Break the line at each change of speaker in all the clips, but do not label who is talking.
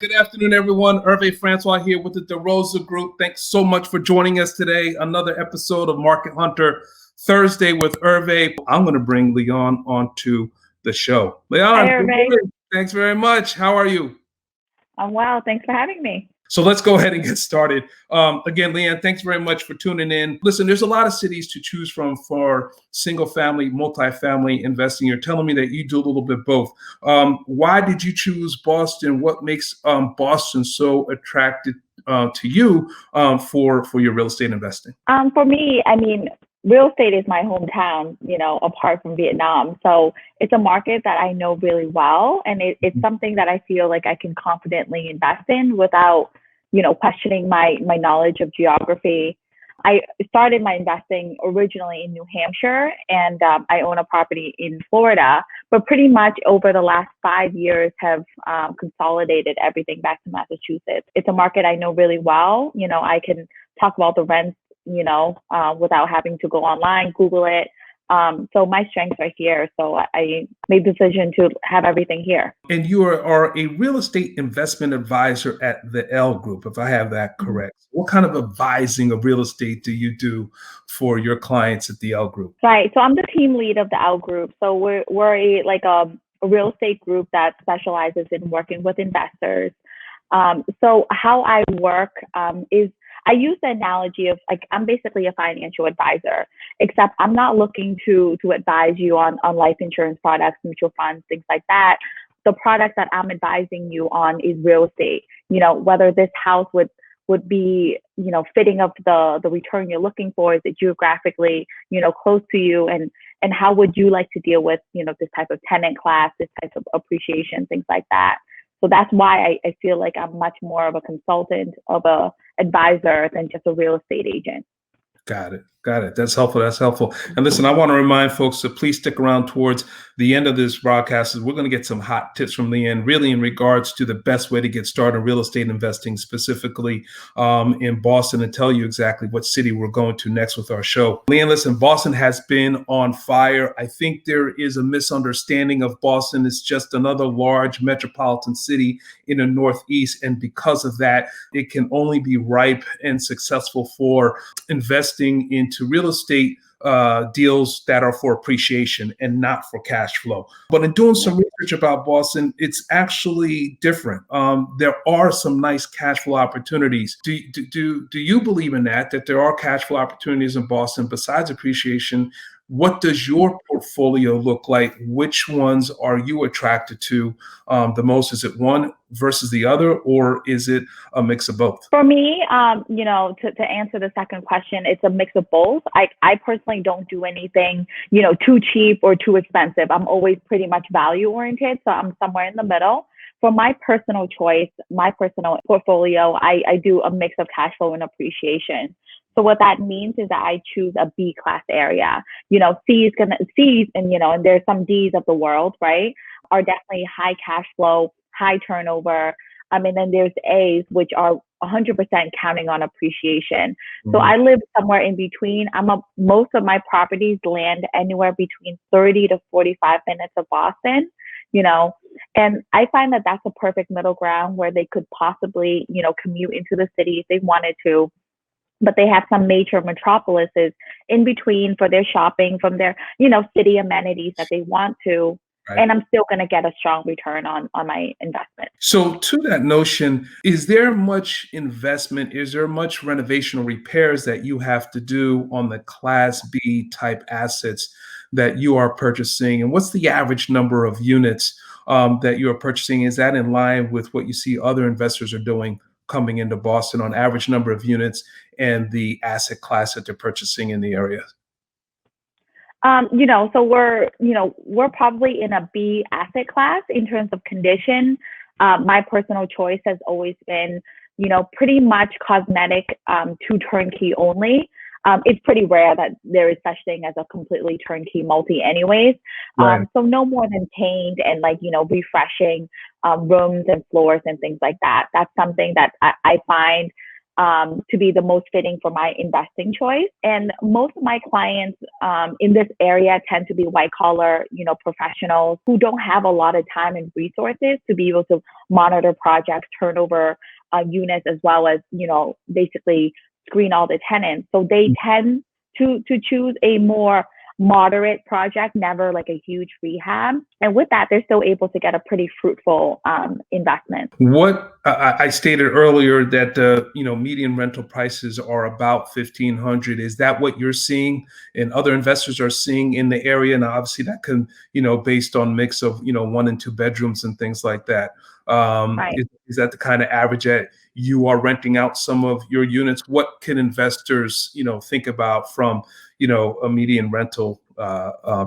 Good afternoon, everyone. Herve Francois here with the Derosa Group. Thanks so much for joining us today. Another episode of Market Hunter Thursday with Herve. I'm going to bring Leon onto the show.
Hi,
Leon, good
Herve.
morning. Thanks very much. How are you?
I'm well. Thanks for having me.
So let's go ahead and get started. Again, Leanne, thanks very much for tuning in. Listen, there's a lot of cities to choose from for single family, multifamily investing. You're telling me that you do a little bit both. Why did you choose Boston? What makes Boston so attractive to you for your real estate investing?
For me, real estate is my hometown, apart from Vietnam. So it's a market that I know really well. And it's something that I feel like I can confidently invest in without, questioning my knowledge of geography. I started my investing originally in New Hampshire, and I own a property in Florida, but pretty much over the last 5 years have consolidated everything back to Massachusetts. It's a market I know really well. I can talk about the rents, without having to go online, Google it. So my strengths are here. So I made the decision to have everything here.
And you are a real estate investment advisor at the L Group, if I have that correct. What kind of advising of real estate do you do for your clients at the L Group?
Right. So I'm the team lead of the L Group. So we're a real estate group that specializes in working with investors. So how I work is I use the analogy of I'm basically a financial advisor, except I'm not looking to advise you on life insurance products, mutual funds, things like that. The product that I'm advising you on is real estate. Whether this house would be, fitting of the return you're looking for, is it geographically, close to you, and how would you like to deal with, this type of tenant class, this type of appreciation, things like that. So that's why I feel like I'm much more of a consultant, of a advisor than just a real estate agent.
Got it. That's helpful. And listen, I want to remind folks to please stick around towards the end of this broadcast. We're going to get some hot tips from Leanne, really in regards to the best way to get started in real estate investing, specifically in Boston, and tell you exactly what city we're going to next with our show. Leanne, listen, Boston has been on fire. I think there is a misunderstanding of Boston. It's just another large metropolitan city in the Northeast. And because of that, it can only be ripe and successful for investing into real estate deals that are for appreciation and not for cash flow. But in doing some research about Boston, it's actually different. There are some nice cash flow opportunities. Do you believe in that there are cash flow opportunities in Boston besides appreciation? What does your portfolio look like? Which ones are you attracted to the most? Is it one versus the other, or is it a mix of both?
For me, to answer the second question, it's a mix of both. I personally don't do anything, too cheap or too expensive. I'm always pretty much value oriented. So I'm somewhere in the middle. For my personal choice, my personal portfolio, I do a mix of cash flow and appreciation. So what that means is that I choose a B class area. C's and there's some D's of the world, right, are definitely high cash flow, high turnover. And then there's A's, which are 100% counting on appreciation. Mm-hmm. So I live somewhere in between. Most of my properties land anywhere between 30 to 45 minutes of Boston, and I find that that's a perfect middle ground where they could possibly, commute into the city if they wanted to. But they have some major metropolises in between for their shopping, from their, city amenities that they want to. Right. And I'm still going to get a strong return on my investment.
So to that notion, is there much investment? Is there much renovation or repairs that you have to do on the Class B type assets that you are purchasing? And what's the average number of units that you are purchasing? Is that in line with what you see other investors are doing coming into Boston on average number of units and the asset class that they're purchasing in the area?
So we're probably in a B asset class in terms of condition. My personal choice has always been, pretty much cosmetic to turnkey only. It's pretty rare that there is such thing as a completely turnkey multi anyways. Right. So no more than paint and refreshing rooms and floors and things like that. That's something that I find to be the most fitting for my investing choice. And most of my clients in this area tend to be white collar, professionals who don't have a lot of time and resources to be able to monitor projects, turnover units, as well as, basically screen all the tenants. So they tend to choose a more moderate project, never like a huge rehab. And with that, they're still able to get a pretty fruitful investment.
What I stated earlier that median rental prices are about 1,500. Is that what you're seeing and other investors are seeing in the area? And obviously that can, based on mix of 1 and 2 bedrooms and things like that.
Right.
Is that the kind of average that you are renting out some of your units? What can investors, think about from, a median rental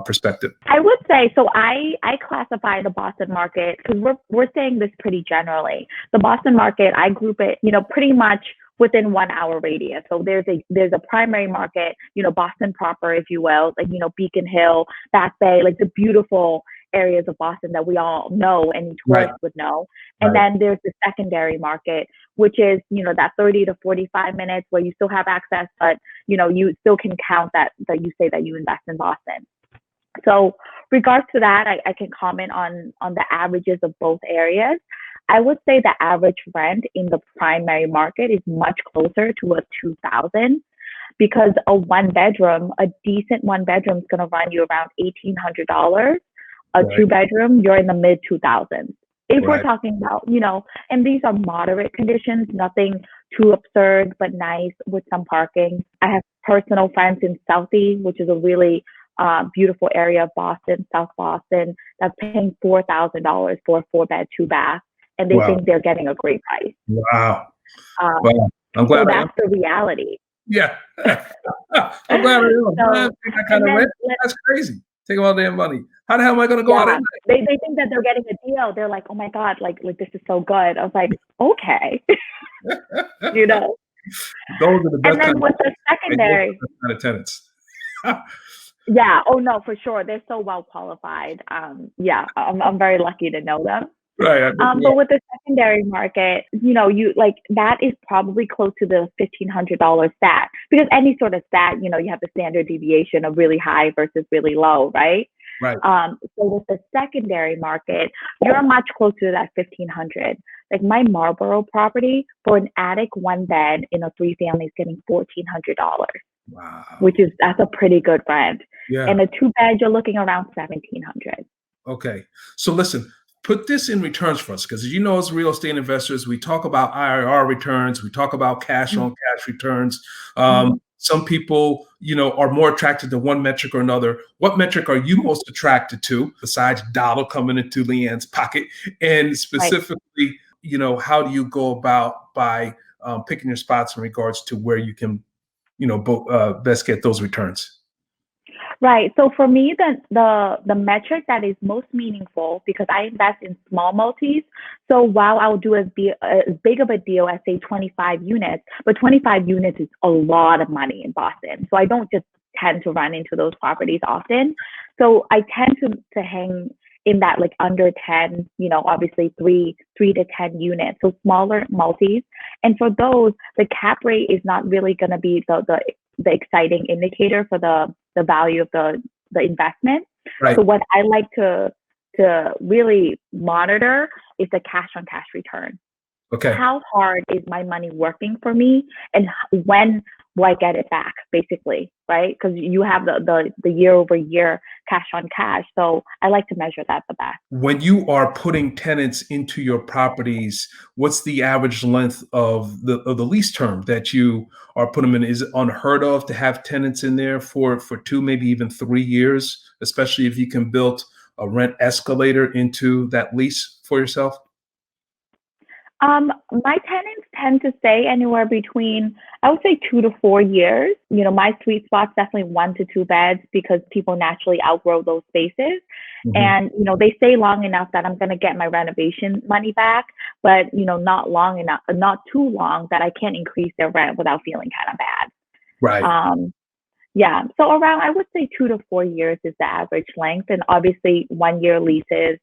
perspective?
I would say, so I classify the Boston market, because we're saying this pretty generally. The Boston market, I group it, pretty much within 1 hour radius. So there's a primary market, Boston proper, if you will, like, Beacon Hill, Back Bay, like the beautiful areas of Boston that we all know and tourists would know. And then there's the secondary market, which is, that 30 to 45 minutes where you still have access, but, you still can count that you say that you invest in Boston. So regards to that, I can comment on the averages of both areas. I would say the average rent in the primary market is much closer to a 2,000, because a decent one bedroom is going to run you around $1,800. A 2-bedroom, you're in the mid 2000s. If we're talking about, and these are moderate conditions, nothing too absurd, but nice with some parking. I have personal friends in Southie, which is a really beautiful area of Boston, South Boston, that's paying $4,000 for a 4-bed, 2-bath, and they think they're getting a great price.
Wow. Well, I'm glad.
So that's the reality.
Yeah. I'm glad I know. That kind of rent, that's crazy. Take all their money. How the hell am I going to go out at night?
They think that they're getting a deal. They're like, oh my God, like this is so good. I was like, okay.
Those are the best.
And then with the secondary
kind of tenants.
Yeah. Oh no, for sure. They're so well qualified. I'm very lucky to know them.
Right.
But with the secondary market, you like that is probably close to the $1,500 stat, because any sort of stat, you have the standard deviation of really high versus really low, right?
Right.
So with the secondary market, you're much closer to that 1,500. Like my Marlboro property, for an attic 1-bed in a 3-family is getting $1,400.
Wow.
That's a pretty good rent.
Yeah.
And a 2-bed, you're looking around $1,700.
Okay. So listen, put this in returns for us, because as real estate investors, we talk about IRR returns, we talk about cash on cash returns. Some people, are more attracted to one metric or another. What metric are you most attracted to besides dollar coming into Leanne's pocket? And specifically, how do you go about by picking your spots in regards to where you can, best get those returns?
Right. So for me, the metric that is most meaningful, because I invest in small multis. So while I'll do as big of a deal as say 25 units, but 25 units is a lot of money in Boston. So I don't just tend to run into those properties often. So I tend to hang in that like under 10, obviously 3 to 10 units. So smaller multis. And for those, the cap rate is not really going to be the exciting indicator for the value of the investment. Right. So what I like to really monitor is the cash on cash return. Okay. How hard is my money working for me, and when will I get it back, basically, right? Because you have the year over year cash on cash. So I like to measure that the best.
When you are putting tenants into your properties, what's the average length of the lease term that you are putting them in? Is it unheard of to have tenants in there for 2, maybe even 3 years, especially if you can build a rent escalator into that lease for yourself?
My tenants tend to stay anywhere between, I would say 2 to 4 years. My sweet spot's definitely 1 to 2 beds, because people naturally outgrow those spaces. Mm-hmm. And, they stay long enough that I'm going to get my renovation money back, but, not too long that I can't increase their rent without feeling kind of bad.
Right.
Yeah. So around, I would say 2 to 4 years is the average length. And obviously 1-year leases,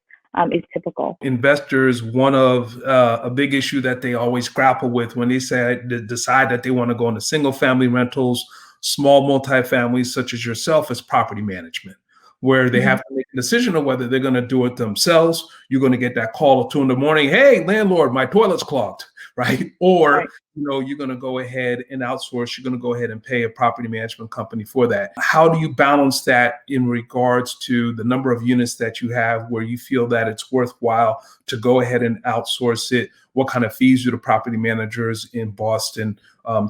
is typical.
Investors, one of a big issue that they always grapple with when they decide that they want to go into single family rentals, small multifamilies such as yourself, is property management, where they have to make a decision of whether they're going to do it themselves. You're going to get that call at 2 a.m. Hey, landlord, my toilet's clogged, right? Or
Right.
you're going to go ahead and outsource. You're going to go ahead and pay a property management company for that. How do you balance that in regards to the number of units that you have where you feel that it's worthwhile to go ahead and outsource it? What kind of fees do the property managers in Boston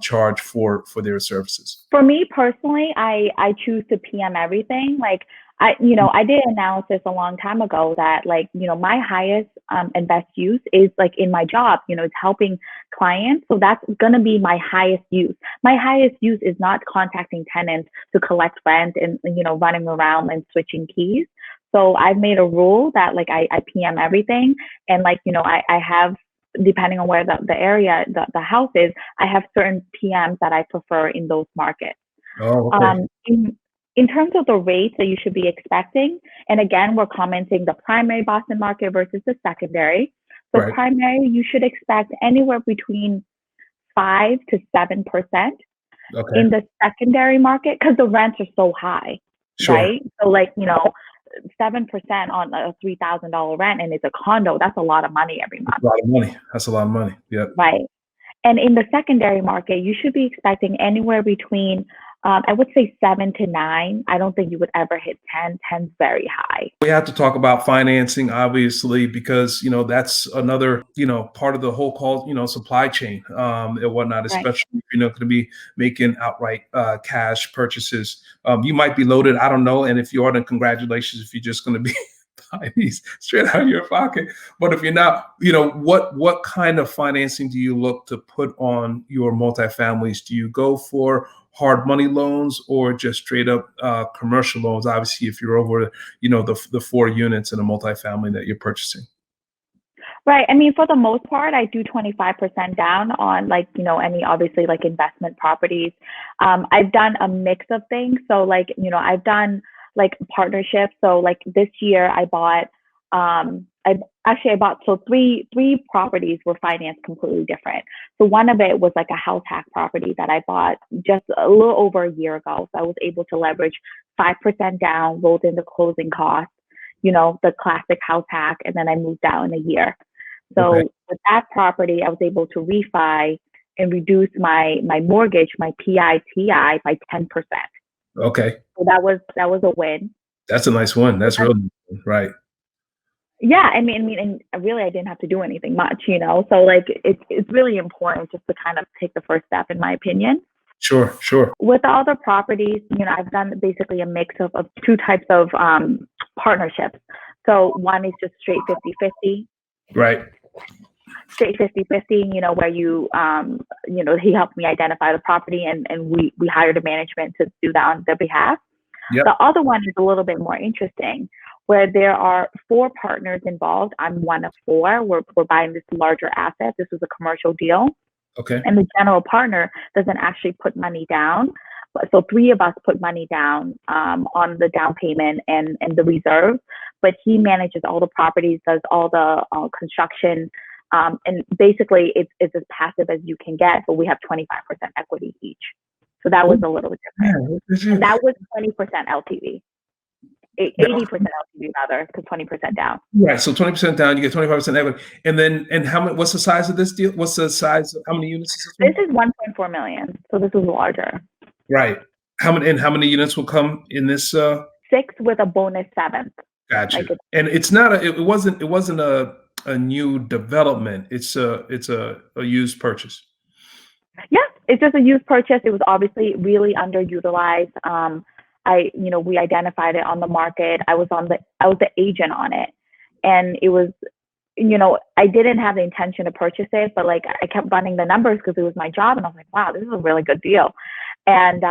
charge for their services?
For me personally, I choose to PM everything. Like I did analysis a long time ago that my highest and best use is like in my job, it's helping clients. So that's going to be my highest use. My highest use is not contacting tenants to collect rent and, running around and switching keys. So I've made a rule that I PM everything. And I have, depending on where the area, the house is, I have certain PMs that I prefer in those markets.
Oh, okay.
In terms of the rates that you should be expecting, and again, we're commenting the primary Boston market versus the secondary. The
Right.
primary, you should expect anywhere between 5 to 7%
Okay.
in the secondary market because the rents are so high,
Sure.
right? So 7% on a $3,000 rent, and it's a condo. That's a lot of money every month,
A lot of money. That's a lot of money. Yep.
right? And in the secondary market, you should be expecting anywhere between, I would say 7 to 9. I don't think you would ever hit 10. 10's very high.
We have to talk about financing, obviously, because that's another part of the whole supply chain and whatnot.
Right.
Especially if you're not going to be making outright cash purchases. You might be loaded. I don't know. And if you are, then congratulations. If you're just going to be buying these straight out of your pocket. But if you're not, what kind of financing do you look to put on your multifamilies? Do you go for hard money loans or just straight up commercial loans? Obviously, if you're over, the 4 units in a multifamily that you're purchasing.
Right. I mean, for the most part, I do 25% down on any obviously investment properties. I've done a mix of things. So I've done partnerships. So this year I bought, so three properties were financed completely different. So one of it was a house hack property that I bought just a little over a year ago. So I was able to leverage 5% down, rolled in the closing costs, the classic house hack, and then I moved out in a year. So
Okay.
with that property, I was able to refi and reduce my mortgage, my PITI by 10%.
Okay.
So that was a win.
That's a nice one. That's really right.
Yeah, I mean, and really, I didn't have to do anything much, So it's really important just to kind of take the first step, in my opinion.
Sure.
With the other properties, I've done basically a mix of 2 types of partnerships. So one is just straight 50-50.
Right.
Straight 50-50, where he helped me identify the property and we hired a management to do that on their behalf.
Yep.
The other one is a little bit more interesting, where there are 4 partners involved. I'm one of 4. We're buying this larger asset. This was a commercial deal.
Okay.
And the general partner doesn't actually put money down. So 3 of us put money down on the down payment and the reserve, but he manages all the properties, does all the construction, and basically it's as passive as you can get, but we have 25% equity each. So that was a little bit different.
Yeah.
And that was 20% LTV. 80% LTV rather, because 20% down.
Right. So 20% down, you get 25% equity. And how much? What's the size of this deal? What's the size? How many units is this
This is 1.4 million. So this is larger.
Right. How many units will come in this?
6 with a bonus 7th.
Gotcha. And it's not it wasn't a new development. It's a used purchase.
Yeah, it's just a used purchase. It was obviously really underutilized. We identified it on the market. I was the agent on it, and it was, I didn't have the intention to purchase it, but I kept running the numbers because it was my job, and I was like, wow, this is a really good deal. And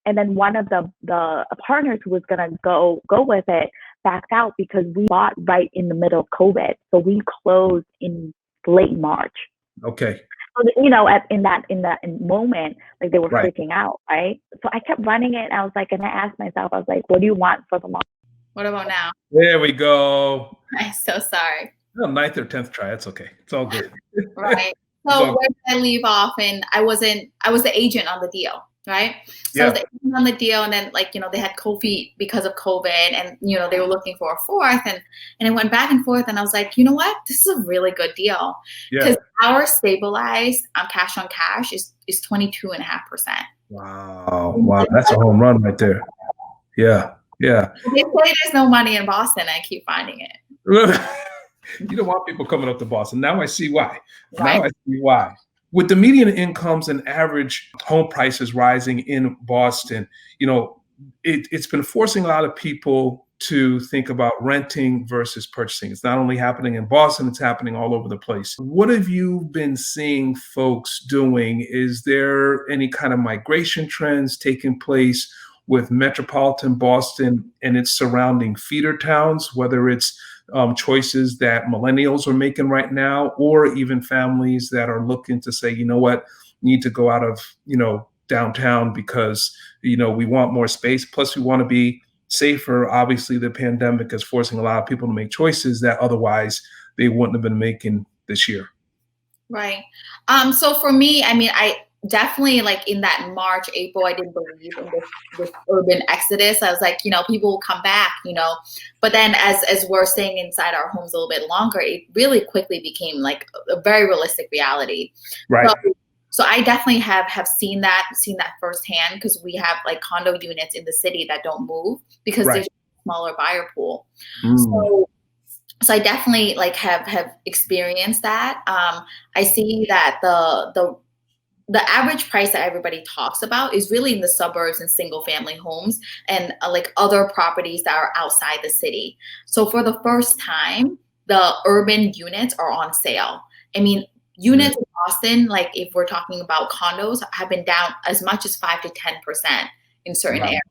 then one of the partners who was gonna go with it backed out because we bought right in the middle of COVID, so we closed in late March.
Okay.
So, in that moment, they were
Right.
freaking out, right? So I kept running it. And I was and I asked myself, I was like, what do you want for the long?
What about now?
There we go.
I'm so sorry.
No, ninth or 10th try. It's okay. It's all good.
Right.
It's
So
all
where did I leave off? And I was the agent on the deal, right? So I was
Yeah.
the agent on the deal, and then they had cold feet because of COVID, and they were looking for a fourth, and it went back and forth, and I was like, you know what? This is a really good deal
Yeah.
because our stabilized cash on cash is 22.5%.
Wow. Wow. That's a home run right there. Yeah. Yeah.
They say there's no money in Boston. I keep finding it.
You don't want people coming up to Boston. Now I see why.
Right.
Now I see why. With the median incomes and average home prices rising in Boston, it's been forcing a lot of people to think about renting versus purchasing. It's not only happening in Boston, it's happening all over the place. What have you been seeing folks doing? Is there any kind of migration trends taking place with metropolitan Boston and its surrounding feeder towns, whether it's choices that millennials are making right now, or even families that are looking to say, you know what, need to go out of, downtown because, we want more space. Plus we want to be safer. Obviously the pandemic is forcing a lot of people to make choices that otherwise they wouldn't have been making this year.
Right. So for me, I definitely in that March, April, I didn't believe in this urban exodus. I was like, people will come back, but then as we're staying inside our homes a little bit longer, it really quickly became a very realistic reality.
Right.
So I definitely have seen that firsthand because we have condo units in the city that don't move because there's a smaller buyer pool. So I definitely have experienced that. I see that the average price that everybody talks about is really in the suburbs and single family homes and other properties that are outside the city. So for the first time, the urban units are on sale. Units in Boston, if we're talking about condos, have been down as much as 5 to 10% in certain areas.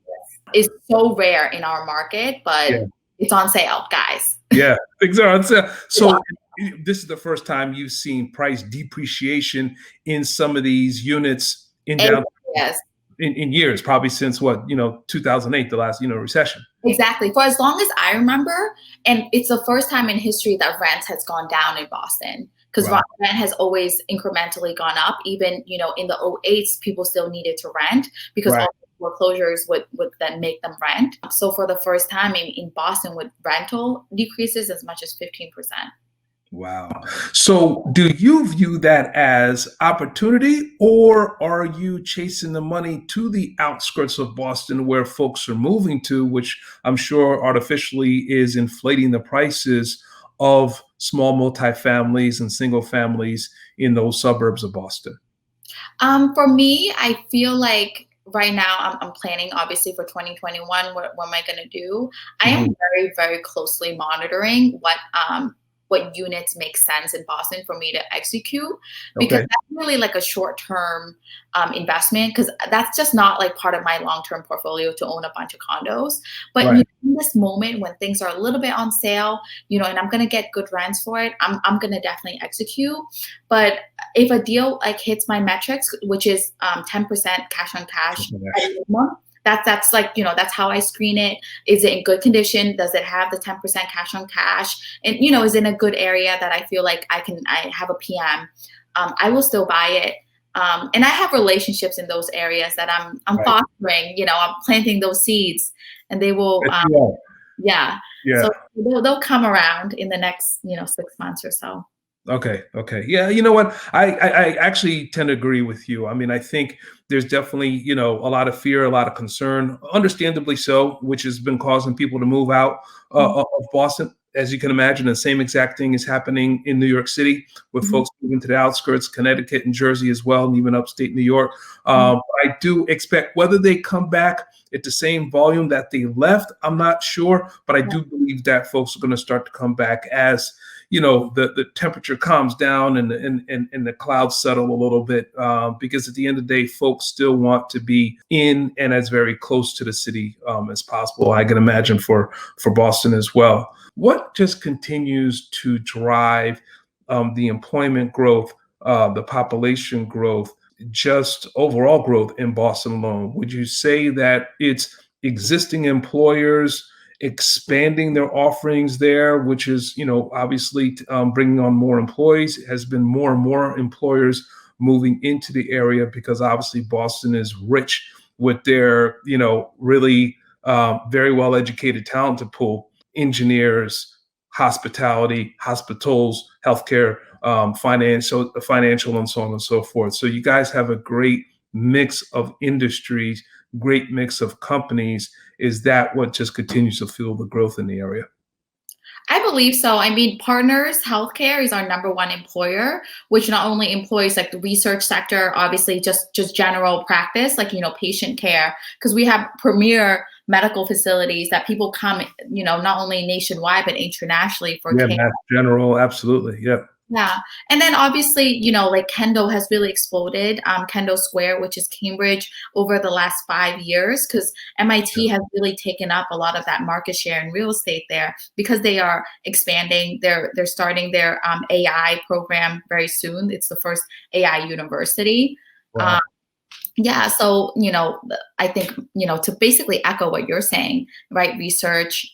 It's so rare in our market, but it's on sale, guys.
Yeah, things are on sale. So this is the first time you've seen price depreciation in some of these units in downtown.
Yes.
In years, probably since 2008, the last, recession.
Exactly. For as long as I remember. And it's the first time in history that rent has gone down in Boston. Because rent has always incrementally gone up. Even, in the 08s, people still needed to rent because all the foreclosures would then make them rent. So for the first time in Boston with rental decreases as much as 15%.
Wow. So do you view that as opportunity, or are you chasing the money to the outskirts of Boston where folks are moving to, which I'm sure artificially is inflating the prices of small multifamilies and single families in those suburbs of Boston?
For me, I feel like right now I'm planning obviously for 2021. What am I going to do? I am very, very closely monitoring what units make sense in Boston for me to execute, because that's really a short-term investment, because that's just not part of my long-term portfolio to own a bunch of condos. But in this moment when things are a little bit on sale, and I'm going to get good rents for it, I'm going to definitely execute. But if a deal hits my metrics, which is 10% cash on cash at minimum, that's that's how I screen it. Is it in good condition? Does it have the 10% cash on cash? And is it in a good area that I feel like I have a PM? I will still buy it. And I have relationships in those areas that I'm fostering. I'm planting those seeds, and they will. So they'll come around in the next 6 months or so.
Okay. Yeah. You know what? I actually tend to agree with you. I think there's definitely, a lot of fear, a lot of concern, understandably so, which has been causing people to move out of Boston. As you can imagine, the same exact thing is happening in New York City with folks moving to the outskirts, Connecticut and Jersey as well, and even upstate New York. I do expect whether they come back at the same volume that they left, I'm not sure, but I do believe that folks are going to start to come back as the temperature calms down and the clouds settle a little bit, because at the end of the day, folks still want to be in and as very close to the city as possible. I can imagine for Boston as well. What just continues to drive the employment growth, the population growth, just overall growth in Boston alone? Would you say that it's existing employers expanding their offerings there, which is, obviously bringing on more employees. Has been more and more employers moving into the area because obviously Boston is rich with their, really very well educated, talented pool, engineers, hospitality, hospitals, healthcare, financial, and so on and so forth. So you guys have a great mix of industries, great mix of companies. Is that what just continues to fuel the growth in the area?
I believe so. I mean, Partners Healthcare is our number one employer, which not only employs like the research sector, obviously just general practice, like, patient care, because we have premier medical facilities that people come, not only nationwide, but internationally for
Yeah,
care.
Mass General, absolutely. Yep.
Yeah. And then obviously, like Kendall has really exploded, Kendall Square, which is Cambridge, over the last 5 years, because MIT has really taken up a lot of that market share in real estate there because they are expanding. They're starting their AI program very soon. It's the first AI university.
Wow.
Yeah. So, I think, to basically echo what you're saying, right? Research,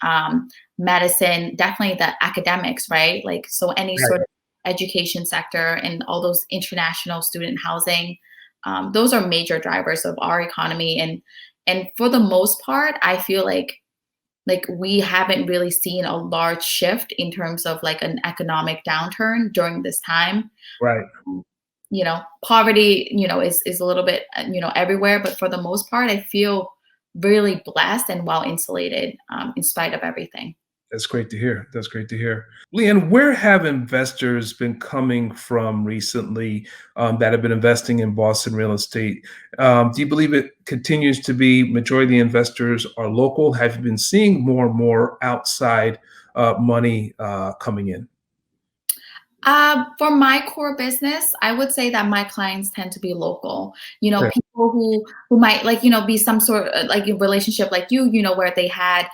medicine, definitely the academics, right? Like, so any
Right.
sort of education sector and all those international student housing, those are major drivers of our economy. And for the most part, I feel like we haven't really seen a large shift in terms of like an economic downturn during this time.
Right.
Poverty, is a little bit, everywhere, but for the most part, I feel really blessed and well insulated, in spite of everything.
That's great to hear. That's great to hear. Leanne, where have investors been coming from recently that have been investing in Boston real estate? Do you believe it continues to be majority of the investors are local? Have you been seeing more and more outside money coming in?
For my core business, I would say that my clients tend to be local.
Okay.
People who might like, be some sort of like a relationship like you, where they had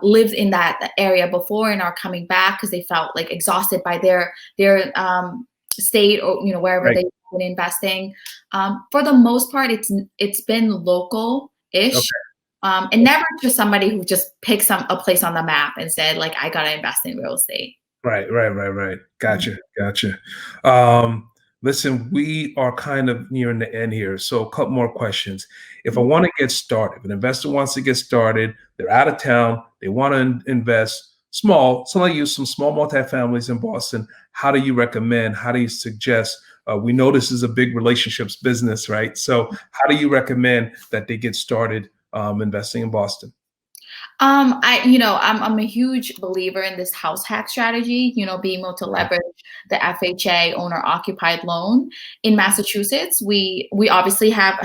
lived in that area before and are coming back because they felt like exhausted by their state or wherever
Right.
they've been investing. For the most part, it's been local-ish.
Okay.
And never just somebody who just picked a place on the map and said like, I gotta invest in real estate.
Right. Gotcha. Listen, we are kind of nearing the end here. So a couple more questions. If I want to get started, if an investor wants to get started, they're out of town, they want to invest small, so I use some small multifamilies in Boston. How do you recommend? How do you suggest? We know this is a big relationships business, right? So how do you recommend that they get started investing in Boston?
I'm a huge believer in this house hack strategy, being able to leverage the FHA owner occupied loan. In Massachusetts, we obviously have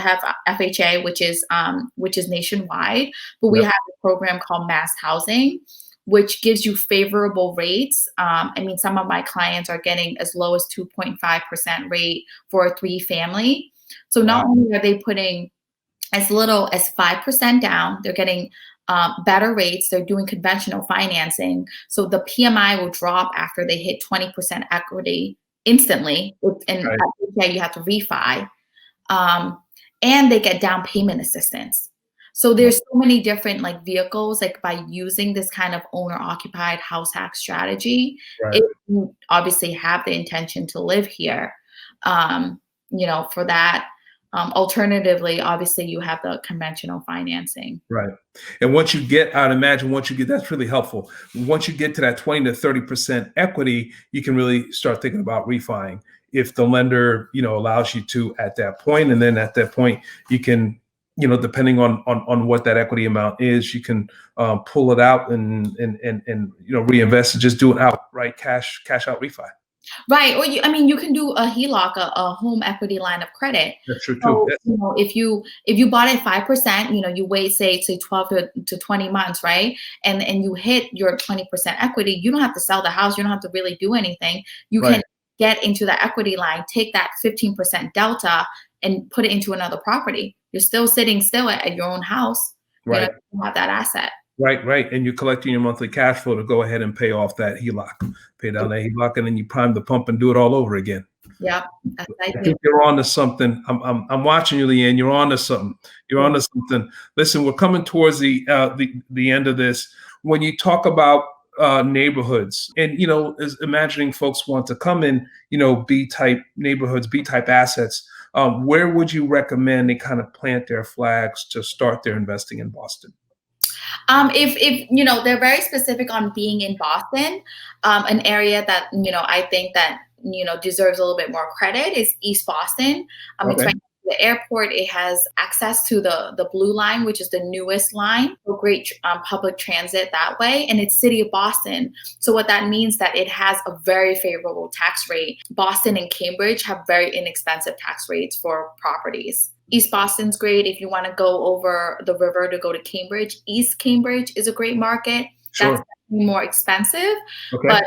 FHA, which is nationwide, but we
Yep.
have a program called Mass Housing, which gives you favorable rates. I mean, some of my clients are getting as low as 2.5% rate for a 3-family. So not
Wow.
only are they putting as little as 5% down, they're getting better rates. They're doing conventional financing. So the PMI will drop after they hit 20% equity instantly. And
Right.
you have to refi. And they get down payment assistance. So there's so many different like vehicles, like by using this kind of owner occupied house hack strategy,
Right.
if you obviously have the intention to live here, for that. Alternatively, obviously you have the conventional financing.
Right. And once you get, I'd imagine once you get, that's really helpful. Once you get to that 20 to 30% equity, you can really start thinking about refining if the lender, allows you to at that point. And then at that point, you can, depending on what that equity amount is, you can pull it out and reinvest and just do an outright cash out refi.
Right. Or you can do a HELOC, a home equity line of credit.
That's true too.
So,
Yes.
if you bought it 5%, you wait, say 12 to 20 months, right? And you hit your 20% equity, you don't have to sell the house. You don't have to really do anything. You
Right.
can get into the equity line, take that 15% delta and put it into another property. You're still sitting at your own house.
Right.
You have that asset.
Right. And you're collecting your monthly cash flow to go ahead and pay off that HELOC, pay down that HELOC, and then you prime the pump and do it all over again.
Yep. That's
I
ideal.
think you're on to something. I'm watching you, Leanne. You're on to something. You're on to something. Listen, we're coming towards the end of this. when you talk about neighborhoods and, is imagining folks want to come in, B type neighborhoods, B type assets, where would you recommend they kind of plant their flags to start their investing in Boston?
If they're very specific on being in Boston, an area that I think that deserves a little bit more credit is East Boston. It's
Okay.
right next to the airport. It has access to the Blue Line, which is the newest line. So great public transit that way, and it's City of Boston. So what that means that it has a very favorable tax rate. Boston and Cambridge have very inexpensive tax rates for properties. East Boston's great if you want to go over the river to go to Cambridge. East Cambridge is a great market.
Sure.
That's more expensive,
Okay.
but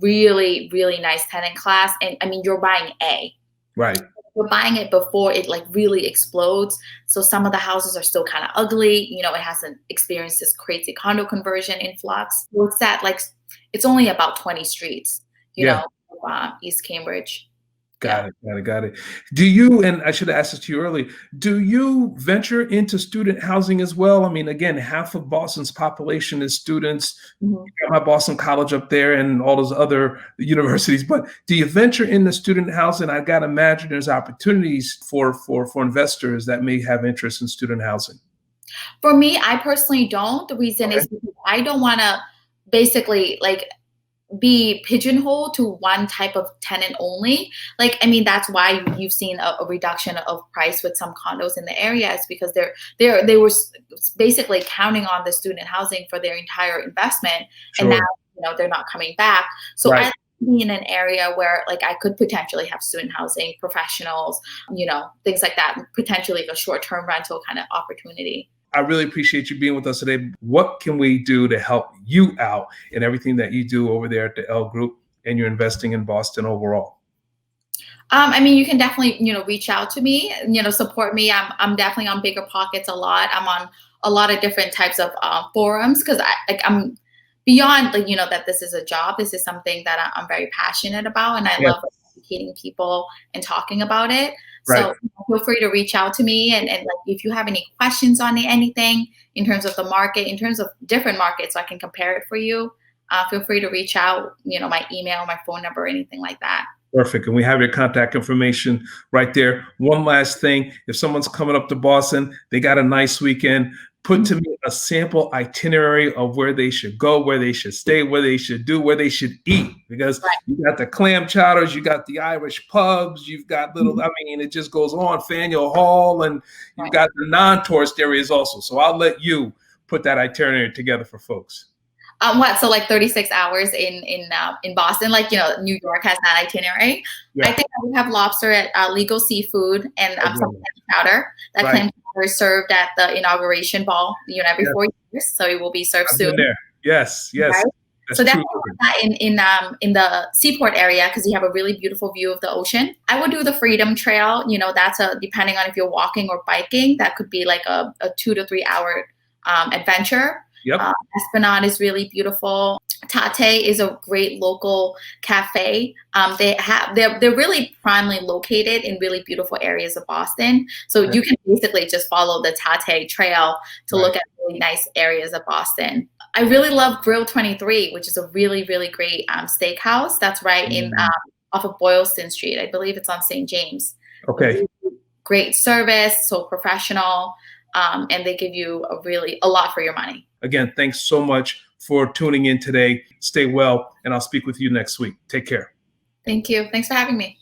really, really nice tenant class. And I mean, you're buying A.
Right.
You're buying it before it like really explodes. So some of the houses are still kind of ugly. It hasn't experienced this crazy condo conversion influx. So it's that like, it's only about 20 streets, East Cambridge.
Got it. Do you, and I should have asked this to you early, do you venture into student housing as well? I mean, again, half of Boston's population is students.
Mhm.
You got my Boston College up there and all those other universities, but do you venture into student housing? I got to imagine there's opportunities for investors that may have interest in student housing.
For me, I personally don't. The reason is because I don't want to basically like be pigeonholed to one type of tenant only. Like, I mean, that's why you've seen a reduction of price with some condos in the area, is because they were basically counting on the student housing for their entire investment.
Sure.
And now, they're not coming back. So
Right.
I like to be in an area where like I could potentially have student housing, professionals, things like that, potentially a short-term rental kind of opportunity.
I really appreciate you being with us today. What can we do to help you out in everything that you do over there at the L Group and you're investing in Boston overall?
I mean, you can definitely, reach out to me, support me. I'm definitely on Bigger Pockets a lot. I'm on a lot of different types of forums because I'm beyond that this is a job. This is something that I'm very passionate about, and I love educating people and talking about it.
Right.
So feel free to reach out to me, and like if you have any questions on anything in terms of the market, in terms of different markets, so I can compare it for you. Feel free to reach out. My email, my phone number, anything like that.
Perfect. And we have your contact information right there. One last thing, if someone's coming up to Boston, they got a nice weekend, put to me a sample itinerary of where they should go, where they should stay, where they should do, where they should eat. Because you got the clam chowders, you got the Irish pubs, you've got it just goes on, Faneuil Hall, and you've got the non-tourist areas also. So I'll let you put that itinerary together for folks.
So like 36 hours in Boston, like New York has that itinerary.
Yeah.
I think we have lobster at Legal Seafood and some clam chowder. That clam chowder is served at the inauguration ball, every 4 years. So it will be served soon.
There. Yes.
Right? So definitely that in the Seaport area, because you have a really beautiful view of the ocean. I would do the Freedom Trail. That's depending on if you're walking or biking, that could be like a 2 to 3 hour adventure.
Yep.
Esplanade is really beautiful. Tate is a great local cafe. They're really primely located in really beautiful areas of Boston. So you can basically just follow the Tate Trail to look at really nice areas of Boston. I really love Grill 23, which is a really, really great steakhouse. That's right in off of Boylston Street. I believe it's on St. James.
Okay.
Great service, so professional, and they give you a lot for your money.
Again, thanks so much for tuning in today. Stay well, and I'll speak with you next week. Take care.
Thank you. Thanks for having me.